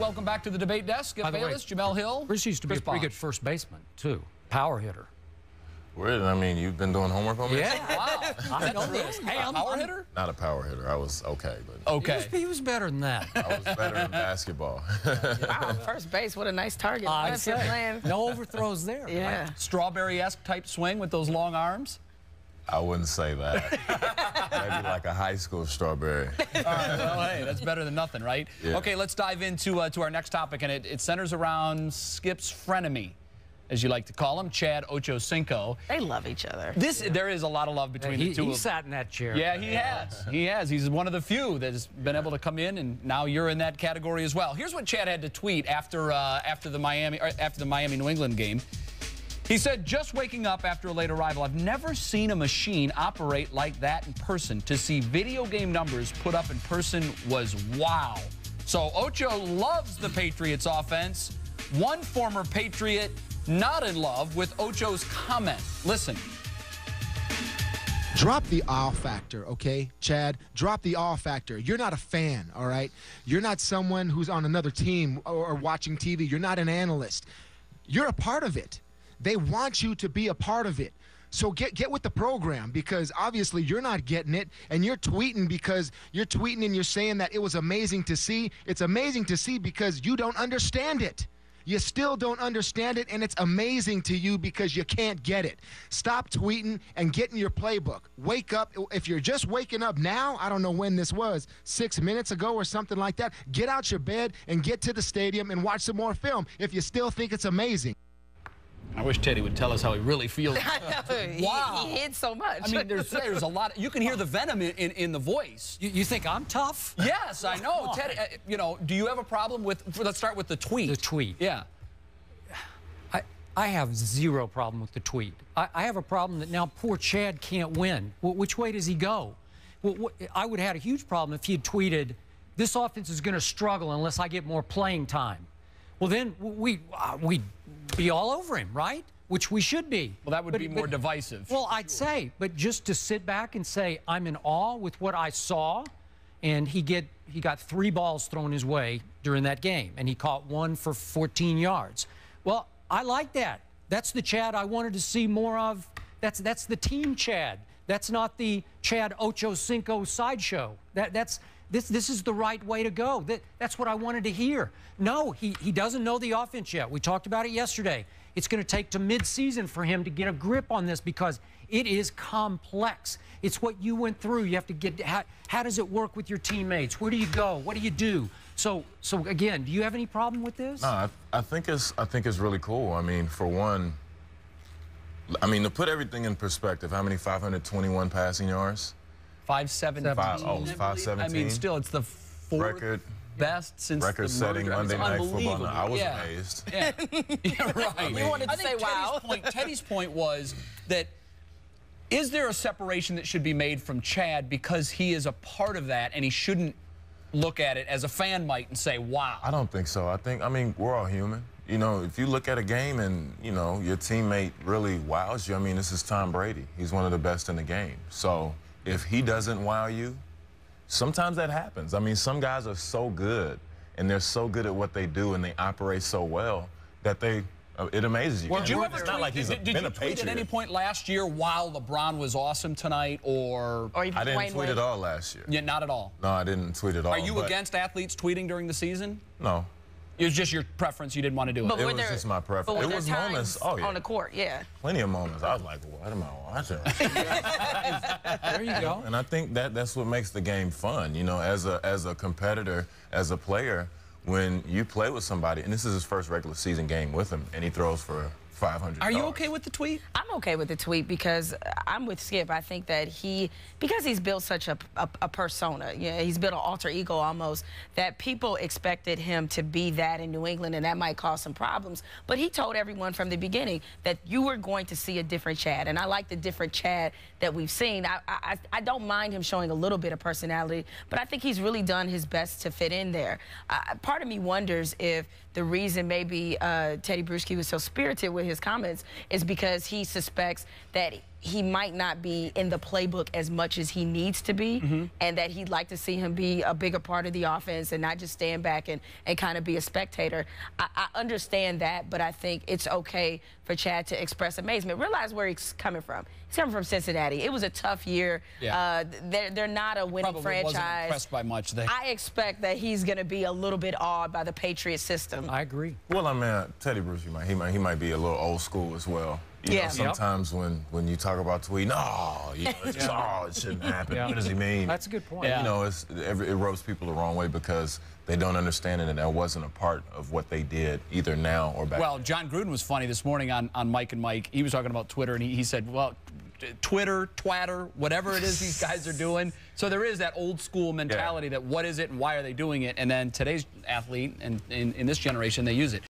Welcome back to the debate desk at Bayless. Jamel Hill. Bruce used to be a pretty Bosh. good first baseman, too. Power hitter. Weird. I mean, you've been doing homework on me? Yeah. Wow. I know this. Hey, I'm a power hitter? Not a power hitter. I was okay, but Okay. He was better than that. I was better in basketball. Wow, first base, what a nice target. I'd If you're say. playing. No overthrows there. Yeah. Right? Strawberry-esque type swing with those long arms? I wouldn't say that. Maybe like a high school strawberry. All right, well, hey, that's better than nothing, right? Yeah. Okay, let's dive into to our next topic, and it centers around Skip's frenemy, as you like to call him, Chad Ochocinco. They love each other. There is a lot of love between the two He of them. sat in that chair. Yeah, he has. He has. He's one of the few that has been able to come in, and now you're in that category as well. Here's what Chad had to tweet after the Miami New England game. He said, "Just waking up after a late arrival, I've never seen a machine operate like that in person. To see video game numbers put up in person was wow." So Ocho loves the Patriots offense. One former Patriot not in love with Ocho's comment. Listen. Drop the awe factor, okay, Chad? Drop the awe factor. You're not a fan, all right? You're not someone who's on another team or watching TV. You're not an analyst. You're a part of it. They want you to be a part of it. So get with the program, because obviously you're not getting it, and you're tweeting because you're tweeting and you're saying that it was amazing to see. It's amazing to see because you don't understand it. You still don't understand it, and it's amazing to you because you can't get it. Stop tweeting and get in your playbook. Wake up. If you're just waking up now, I don't know when this was, 6 minutes ago or something like that, get out your bed and get to the stadium and watch some more film if you still think it's amazing. I wish Teddy would tell us how he really feels. Wow. He hit so much. I mean, there's a lot. You can hear the venom in the voice. You think I'm tough? Yes, I know. Teddy, do you have a problem with, let's start with the tweet. The tweet. Yeah. I have zero problem with the tweet. I have a problem that now poor Chad can't win. Which way does he go? I would have had a huge problem if he had tweeted, "This offense is going to struggle unless I get more playing time." Well, then we'd be all over him, right? Which we should be. Well, that would be more divisive. Well, I'd say, but just to sit back and say, I'm in awe with what I saw, and he got 3 balls thrown his way during that game, and he caught 1 for 14 yards. Well, I like that. That's the Chad I wanted to see more of. That's the team Chad. That's not the Chad Ochocinco sideshow. This is the right way to go. That's what I wanted to hear. No, he doesn't know the offense yet. We talked about it yesterday. It's going to take to mid-season for him to get a grip on this because it is complex. It's what you went through. You have to get how does it work with your teammates? Where do you go? What do you do? So again, do you have any problem with this? No, I think it's really cool. I mean, for one, to put everything in perspective, how many 521 passing yards? 517. 517. I mean, still, it's the 4th record best since record-setting Monday Night Football. Unbelievable. I was amazed. Yeah. Yeah, right. You wanted to say wow. Teddy's point was that is there a separation that should be made from Chad because he is a part of that and he shouldn't look at it as a fan might and say, wow. I don't think so. I mean, we're all human. If you look at a game and, your teammate really wows you, this is Tom Brady. He's one of the best in the game. So if he doesn't wow you, sometimes that happens. Some guys are so good, and they're so good at what they do, and they operate so well that it amazes you. Did you ever it's not like he's been a Patriot. At any point last year while LeBron was awesome tonight, or I didn't tweet at all last year. Yeah, not at all. No, I didn't tweet at all. Are you against athletes tweeting during the season? No. It was just your preference. You didn't want to do it. But it was just my preference. It was moments. Oh, yeah. On the court, yeah. Plenty of moments. I was like, what am I watching? There you go. And I think that's what makes the game fun. As a competitor, as a player, when you play with somebody, and this is his first regular season game with him, and he throws for 500 Are you okay with the tweet? I'm okay with the tweet because I'm with Skip. I think that because he's built such a persona, he's built an alter ego almost, that people expected him to be that in New England, and that might cause some problems. But he told everyone from the beginning that you were going to see a different Chad, and I like the different Chad that we've seen. I don't mind him showing a little bit of personality, but I think he's really done his best to fit in there. Part of me wonders if the reason maybe Teddy Bruschi was so spirited with his comments is because he suspects that he might not be in the playbook as much as he needs to be, and that he'd like to see him be a bigger part of the offense and not just stand back and kind of be a spectator. I understand that, but I think it's okay for Chad to express amazement. Realize where he's coming from. He's coming from Cincinnati. It was a tough year. Yeah. They're not a winning Probably franchise. wasn't impressed by much there. I expect that he's going to be a little bit awed by the Patriot system. I agree. Well, I mean, Teddy Bruschi, he might be a little old school as well. You know, sometimes when you talk about tweeting, it's just, it shouldn't happen. What does he mean? That's a good point. And, you know, it rubs people the wrong way because they don't understand it, and that wasn't a part of what they did either now or back Well, then. John Gruden was funny this morning on Mike and Mike. He was talking about Twitter, and he said, well, Twitter, twatter, whatever it is these guys are doing. So there is that old school mentality that what is it and why are they doing it? And then today's athlete, and in this generation, they use it.